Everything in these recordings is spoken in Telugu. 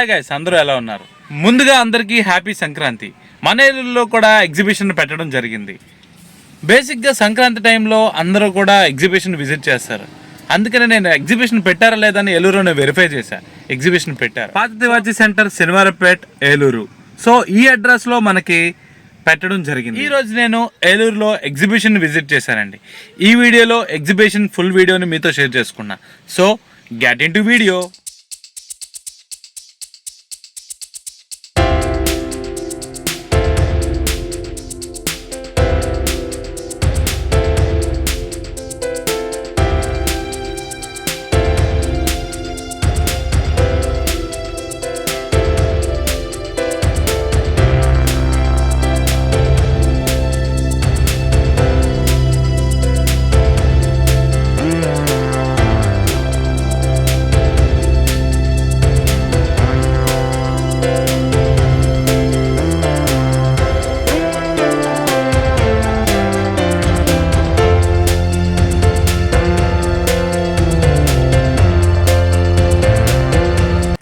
హాయ్ గైస్, అందరూ ఎలా ఉన్నారు? ముందుగా అందరికీ హ్యాపీ సంక్రాంతి. మన ఏలూరులో కూడా ఎగ్జిబిషన్ పెట్టడం జరిగింది. బేసిక్గా సంక్రాంతి టైంలో అందరూ కూడా ఎగ్జిబిషన్ విజిట్ చేస్తారు. అందుకనే నేను ఎగ్జిబిషన్ పెట్టారా లేదని ఏలూరులోనే వెరిఫై చేశాను. ఎగ్జిబిషన్ పెట్టారు. పాత తివాచీ సెంటర్, శనివారపేట్, ఏలూరు. సో ఈ అడ్రస్లో మనకి పెట్టడం జరిగింది. ఈ రోజు నేను ఏలూరులో ఎగ్జిబిషన్ విజిట్ చేశానండి. ఈ వీడియోలో ఎగ్జిబిషన్ ఫుల్ వీడియోని మీతో షేర్ చేసుకున్నా. So get in to video.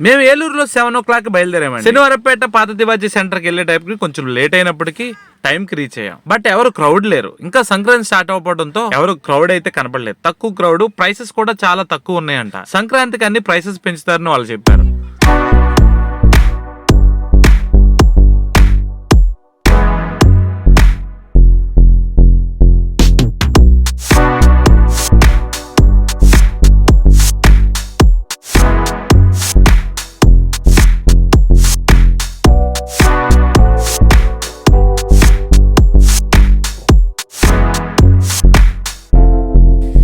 మేము ఏలూరులో 7 o'clock బయలుదేరామండి. శనివారపేట పాత తివాచీ సెంటర్కి వెళ్ళే టైంకి కొంచెం లేట్ అయినప్పటికీ టైంకి రీచ్ అయ్యాం. బట్ ఎవరు క్రౌడ్ లేరు. ఇంకా సంక్రాంతి స్టార్ట్ అవ్వడంతో ఎవరు క్రౌడ్ అయితే కనపడలేదు. తక్కువ క్రౌడ్, ప్రైసెస్ కూడా చాలా తక్కువ ఉన్నాయంట. సంక్రాంతికి అన్ని ప్రైసెస్ పెంచుతారని వాళ్ళు చెప్పారు.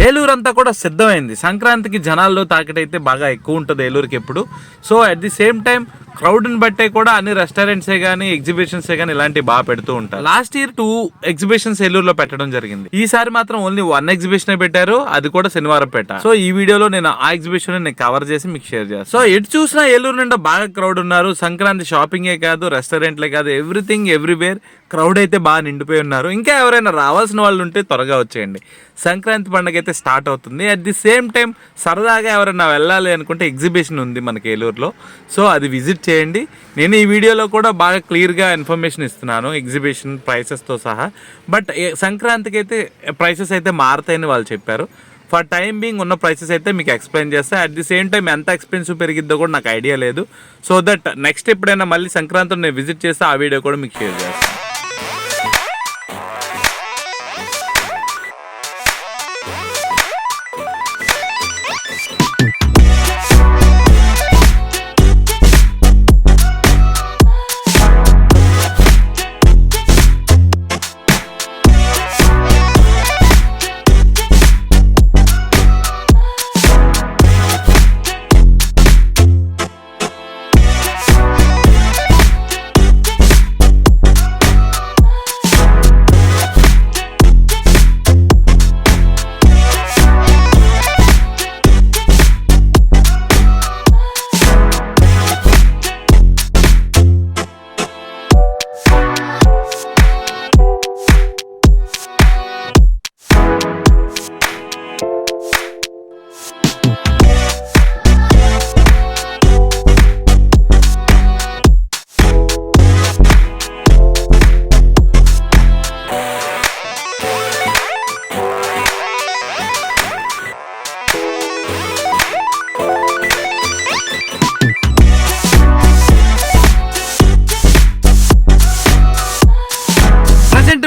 ఏలూరు అంతా కూడా సిద్ధమైంది. సంక్రాంతికి జనాల్లో తాకిటైతే బాగా ఎక్కువ ఉంటుంది ఏలూరుకి ఎప్పుడు. So at the same time క్రౌడ్ని బట్టే కూడా అన్ని రెస్టారెంట్సే కానీ ఎగ్జిబిషన్సే కానీ ఇలాంటివి బాగా పెడుతూ ఉంటారు. లాస్ట్ ఇయర్ 2 ఎగ్జిబిషన్స్ ఏలూరులో పెట్టడం జరిగింది. ఈసారి మాత్రం ఓన్లీ 1 ఎగ్జిబిషన్ పెట్టారు, అది కూడా శనివారపేట. సో ఈ వీడియోలో నేను ఆ ఎగ్జిబిషన్ నేను కవర్ చేసి మీకు షేర్ చేస్తాను. సో ఎటు చూసినా ఏలూరు నిండా బాగా క్రౌడ్ ఉన్నారు. సంక్రాంతి షాపింగే కాదు, రెస్టారెంట్లే కాదు, ఎవ్రీథింగ్ ఎవ్రీవేర్ క్రౌడ్ అయితే బాగా నిండిపోయి ఉన్నారు. ఇంకా ఎవరైనా రావాల్సిన వాళ్ళు ఉంటే త్వరగా వచ్చేయండి. సంక్రాంతి పండుగ అయితే స్టార్ట్ అవుతుంది. అట్ ది సేమ్ టైం సరదాగా ఎవరైనా వెళ్ళాలి అనుకుంటే ఎగ్జిబిషన్ ఉంది మనకి ఏలూరులో. సో అది విజిట్ చేయండి. నేను ఈ వీడియోలో కూడా బాగా క్లియర్గా ఇన్ఫర్మేషన్ ఇస్తున్నాను ఎగ్జిబిషన్ ప్రైసెస్తో సహా. బట్ సంక్రాంతికి అయితే ప్రైసెస్ అయితే మారుతాయని వాళ్ళు చెప్పారు. ఫర్ టైం బీయింగ్ ఉన్న ప్రైసెస్ అయితే మీకు ఎక్స్ప్లెయిన్ చేస్తా. అట్ ది సేమ్ టైం ఎంత ఎక్స్పెన్సివ్ పెరిగిద్దో కూడా నాకు ఐడియా లేదు. సో దట్ నెక్స్ట్ ఎప్పుడైనా మళ్ళీ సంక్రాంతిలో నేను విజిట్ చేస్తే ఆ వీడియో కూడా మీకు షేర్ చేస్తాను.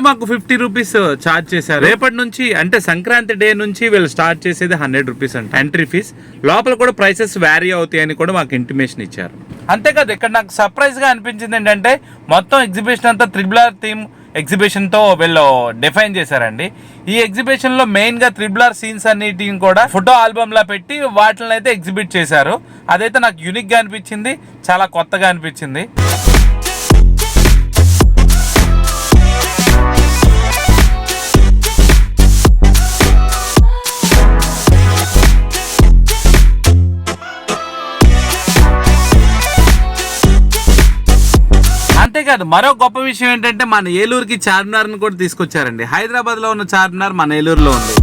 మాకు 50 రూపీస్ ఛార్జ్ చేశారు. రేపటి నుంచి అంటే సంక్రాంతి డే నుంచి వీళ్ళు స్టార్ట్ చేసేది 100 రూపీస్ అంట ఎంట్రీ ఫీజ్. లోపల కూడా ప్రైసెస్ వ్యారీ అవుతాయి అని కూడా మాకు ఇంటిమేషన్ ఇచ్చారు. అంతేకాదు ఇక్కడ నాకు సర్ప్రైజ్ గా అనిపించింది ఏంటంటే మొత్తం ఎగ్జిబిషన్ అంతా RRR థీమ్ ఎగ్జిబిషన్ తో వీళ్ళు డిఫైన్ చేశారండి. ఈ ఎగ్జిబిషన్ లో మెయిన్ గా RRR సీన్స్ అన్నిటిని కూడా ఫోటో ఆల్బమ్ లా పెట్టి వాటిని అయితే ఎగ్జిబిట్ చేశారు. అదైతే నాకు యూనిక్ గా అనిపించింది, చాలా కొత్తగా అనిపించింది. అంతేకాదు మరో గొప్ప విషయం ఏంటంటే మన ఏలూరుకి చార్మినార్ని కూడా తీసుకొచ్చారండి. హైదరాబాద్లో ఉన్న చార్మినార్ మన ఏలూరులో ఉంది.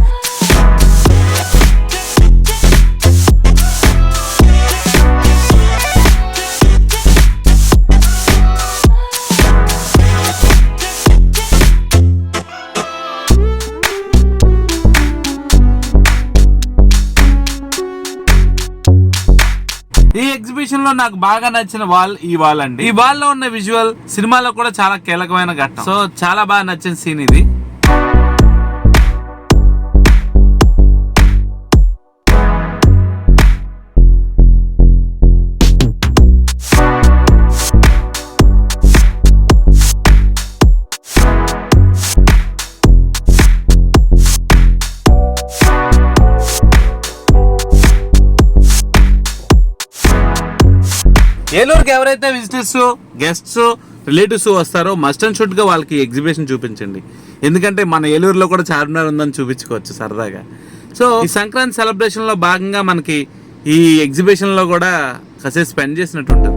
ఎగ్జిబిషన్ లో నాకు బాగా నచ్చిన వాల్ ఈ వాల్ అండి. ఈ వాల్ లో ఉన్న విజువల్ సినిమాలో కూడా చాలా కీలకమైన ఘట్టం. సో చాలా బాగా నచ్చిన సీన్ ఇది. ఏలూరుకి ఎవరైతే విజిటర్స్, గెస్ట్స్, రిలేటివ్స్ వస్తారో మస్ట్ అండ్ షుడ్ గా వాళ్ళకి ఎగ్జిబిషన్ చూపించండి. ఎందుకంటే మన ఏలూరులో కూడా చార్మినార్ ఉందని చూపించుకోవచ్చు సరదాగా. సో ఈ సంక్రాంతి సెలబ్రేషన్ లో భాగంగా మనకి ఈ ఎగ్జిబిషన్ లో కూడా కాసేపు స్పెండ్ చేసినట్టు ఉంటుంది.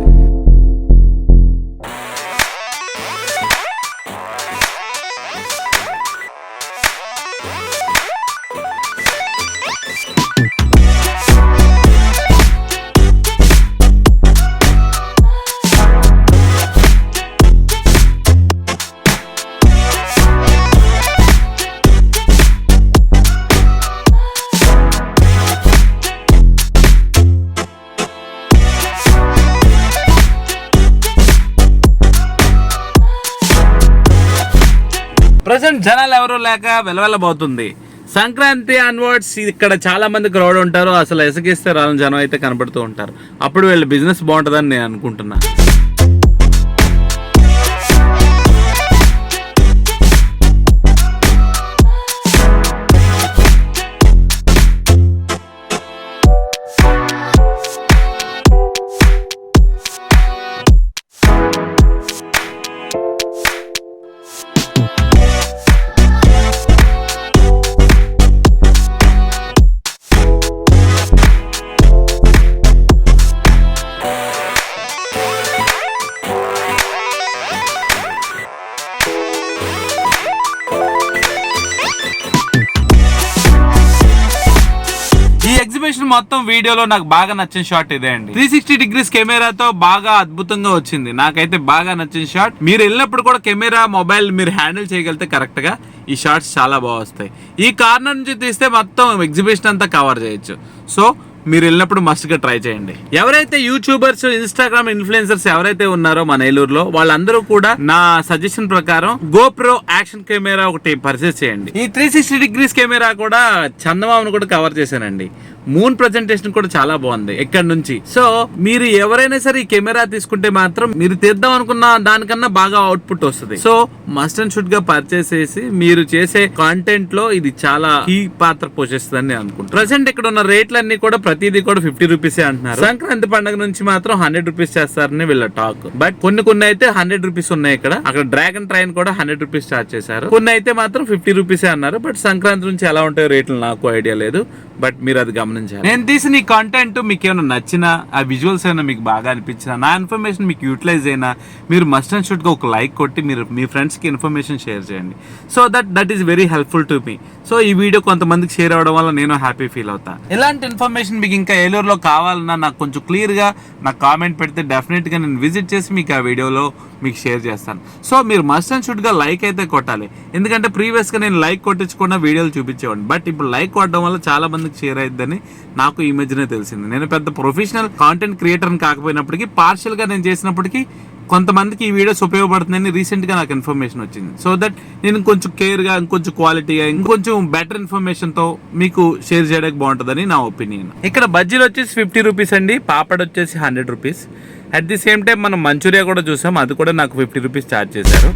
ప్రజెంట్ జనాలు ఎవరు లేక వెలవెలబోతుంది. సంక్రాంతి ఆన్వర్డ్స్ ఇక్కడ చాలా మంది క్రౌడ్ ఉంటారు. అసలు ఎసగిస్తే రాని జనం అయితే కనబడుతూ ఉంటారు. అప్పుడు వీళ్ళ బిజినెస్ బాగుంటుందని నేను అనుకుంటున్నా. ఎగ్జిబిషన్ మొత్తం వీడియోలో నాకు బాగా నచ్చిన షాట్ ఇదే అండి. 360 డిగ్రీస్ కెమెరాతో బాగా అద్భుతంగా వచ్చింది. నాకైతే బాగా నచ్చిన షాట్. మీరు వెళ్ళినప్పుడు కూడా కెమెరా, మొబైల్ మీరు హ్యాండిల్ చేయగలిగితే కరెక్ట్ గా ఈ షాట్స్ చాలా బాగా వస్తాయి. ఈ కార్నర్ నుంచి తీస్తే మొత్తం ఎగ్జిబిషన్ అంతా కవర్ చేయొచ్చు. సో మీరు వెళ్ళినప్పుడు మస్ట్ గా ట్రై చేయండి. ఎవరైతే యూట్యూబర్స్, ఇన్స్టాగ్రామ్ ఇన్ఫ్లుయెన్సర్స్ ఎవరైతే ఉన్నారో మన ఏలూరులో వాళ్ళందరూ కూడా నా సజెషన్ ప్రకారం గోప్రో యాక్షన్ కెమెరా ఒకటి పర్చేస్ చేయండి. ఈ 360 డిగ్రీస్ కెమెరా కూడా చందమామను కూడా కవర్ చేశానండి. మూన్ ప్రెజెంటేషన్ కూడా చాలా బాగుంది ఇక్కడ నుంచి. సో మీరు ఎవరైనా సరే ఈ కెమెరా తీసుకుంటే మాత్రం మీరు తీద్దాం అనుకున్న దానికన్నా బాగా అవుట్పుట్ వస్తుంది. సో మస్ట్ అండ్ షుడ్ గా పర్చేస్ చేసి మీరు చేసే కాంటెంట్ లో ఇది చాలా కీ పాత్ర పోషిస్తుందని నేను అనుకుంటున్నాను. ప్రెసెంట్ ఇక్కడ ఉన్న రేట్లన్నీ కూడా ప్రతిదీ కూడా 50 రూపీస్ అంటున్నారు. సంక్రాంతి పండుగ నుంచి మాత్రం 100 రూపీస్ చేస్తారని వీళ్ళ టాక్. బట్ కొన్ని అయితే 100 రూపీస్ ఉన్నాయి. ఇక్కడ అక్కడ డ్రాగన్ ట్రైన్ కూడా 100 రూపీస్ చార్జ్ చేశారు. కొన్ని అయితే మాత్రం 50 రూపీసే అన్నారు. బట్ సంక్రాంతి నుంచి ఎలా ఉంటాయో రేట్లు నాకు ఐడియా లేదు. బట్ మీరు అది గమనించాలి. నేను తీసిన ఈ కంటెంట్ మీకు ఏమైనా నచ్చినా, ఆ విజువల్స్ అయినా మీకు బాగా అనిపించినా, నా ఇన్ఫర్మేషన్ మీకు యూటిలైజ్ అయినా మీరు మస్ట్ అండ్ షుడ్ గా ఒక లైక్ కొట్టి మీరు మీ ఫ్రెండ్స్ కి ఇన్ఫర్మేషన్ షేర్ చేయండి. So that is very helpful to me. So ఈ వీడియో కొంతమందికి షేర్ అవ్వడం వల్ల నేను హ్యాపీ ఫీల్ అవుతా. ఇలాంటి ఇన్ఫర్మేషన్ మీకు ఇంకా ఏలూరులో కావాలన్నా నాకు కొంచెం క్లియర్ గా నాకు కామెంట్ పెడితే డెఫినెట్ గా నేను విజిట్ చేసి మీకు ఆ వీడియోలో మీకు షేర్ చేస్తాను. సో మీరు మస్ట్ అండ్ షుడ్ గా లైక్ అయితే కొట్టాలి. ఎందుకంటే ప్రీవియస్ గా నేను లైక్ కొట్టించుకున్న వీడియోలు చూపించేవాడిని. బట్ ఇప్పుడు లైక్ కొట్టడం వల్ల చాలా మందికి షేర్ అయిద్దని నాకు ఈ మధ్యనే తెలిసింది. నేను పెద్ద ప్రొఫెషనల్ కాంటెంట్ క్రియేటర్ కాకపోయినప్పటికీ పార్షియల్ గా నేను చేసినప్పటికీ కొంతమందికి ఈ వీడియోస్ ఉపయోగపడుతుందని రీసెంట్ గా నాకు ఇన్ఫర్మేషన్ వచ్చింది. సో దట్ నేను కొంచెం కేర్ గా, ఇంకొంచెం క్వాలిటీగా, ఇంకొంచెం బెటర్ ఇన్ఫర్మేషన్ తో మీకు షేర్ చేయడానికి బాగుంటుందని నా ఒపీనియన్. ఇక్కడ బజ్జీలు వచ్చేసి 50 రూపీస్ అండి. పాపడ్ వచ్చేసి 100 rupees. At the same time మనం మంచూరియా కూడా చూసాం. అది కూడా నాకు 50 రూపీస్ ఛార్జ్ చేశారు.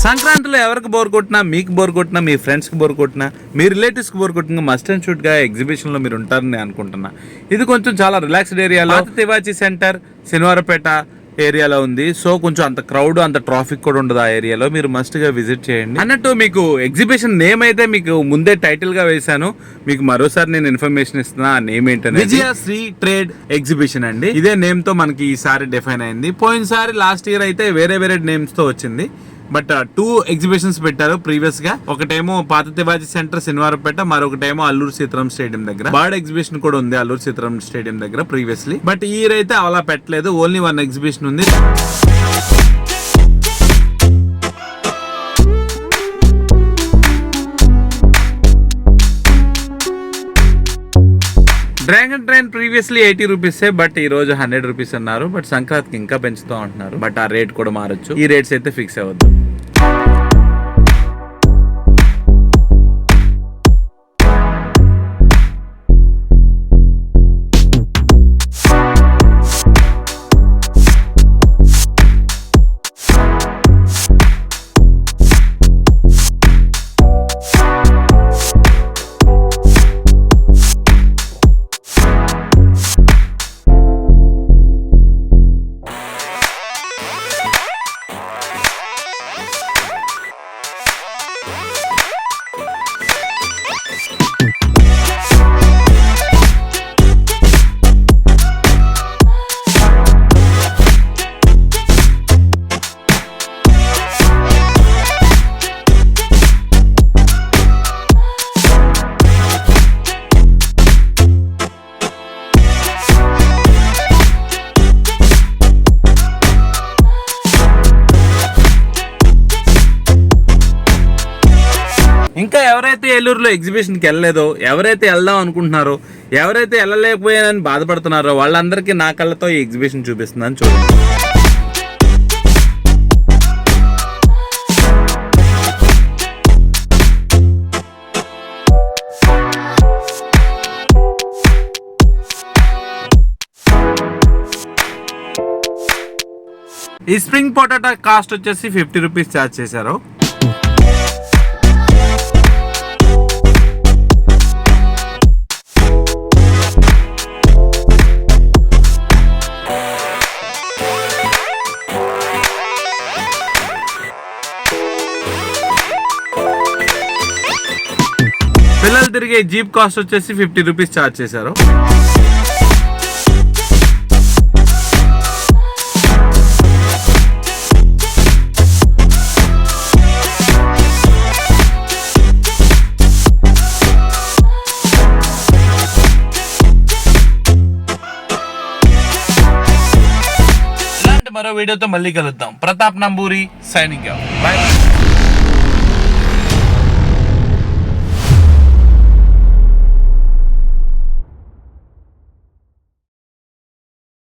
సంక్రాంతిలో ఎవరికి బోర్ కొట్టినా, మీకు బోర్ కొట్టినా, మీ ఫ్రెండ్స్కి బోర్ కొట్టినా, మీ రిలేటివ్స్కి బోర్ కొట్టినా మస్ట్ అండ్ షుడ్ గా ఎగ్జిబిషన్లో మీరు ఉంటారని అనుకుంటున్నా. ఇది కొంచెం చాలా రిలాక్స్డ్ ఏరియాలో తివాచీ సెంటర్, శనివారపేట, ఏరియాలో ఉంది. సో కొంచెం అంత క్రౌడ్ అంత ట్రాఫిక్ కూడా ఉండదు ఆ ఏరియాలో. మీరు మస్ట్ గా విజిట్ చేయండి. అన్నట్టు మీకు ఎగ్జిబిషన్ నేమ్ అయితే మీకు ముందే టైటిల్ గా వేశాను. మీకు మరోసారి నేను ఇన్ఫర్మేషన్ ఇస్తున్నా. ఆ నేమ్ ఏంటంటే విజయశ్రీ ట్రేడ్ ఎగ్జిబిషన్ అండి. ఇదే నేమ్ తో మనకి ఈసారి డిఫైన్ అయింది. పోయినసారి లాస్ట్ ఇయర్ అయితే వేరే వేరే నేమ్స్ తో వచ్చింది. బట్ 2 ఎగ్జిబిషన్స్ పెట్టారు ప్రీవియస్ గా. ఒకటేమో పాత తివాజీ సెంటర్ శనివారంపేట, మరొకటేమో అల్లూరు సీతారాం స్టేడియం దగ్గర. బర్డ్ ఎగ్జిబిషన్ కూడా ఉంది అల్లూరు సీతారాం స్టేడియం దగ్గర ప్రీవియస్లీ. బట్ ఈ ఇయర్ అయితే అలా పెట్టలేదు. ఓన్లీ 1 ఎగ్జిబిషన్ ఉంది. డ్రాగన్ ట్రైన్ ప్రీవియస్లీ 80 రూపీసే, బట్ ఈ రోజు 100 రూపీస్ అన్నారు. బట్ సంక్రాంతికి ఇంకా పెంచుతూ ఉంటున్నారు. బట్ ఆ రేట్ కూడా మారచ్చు. ఈ రేట్స్ అయితే ఫిక్స్ అవ్వద్దు. ఇంకా ఎవరైతే ఏలూరులో ఎగ్జిబిషన్కి వెళ్ళలేదో, ఎవరైతే వెళ్దాం అనుకుంటున్నారో, ఎవరైతే వెళ్ళలేకపోయానని బాధపడుతున్నారో వాళ్ళందరికీ నా కళ్ళతో ఈ ఎగ్జిబిషన్ చూపిస్తున్నాను చూడండి. ఈ స్ప్రింగ్ పొటాటో కాస్ట్ వచ్చేసి 50 రూపీస్ ఛార్జ్ చేశారు. పిల్లలు తిరిగే జీప్ కాస్ట్ వచ్చేసి 50 రూపీస్ ఛార్జ్ చేశారు. ఇలాంటి మరో వీడియోతో మళ్ళీ కలుద్దాం. Pratap Namburi signing out. By.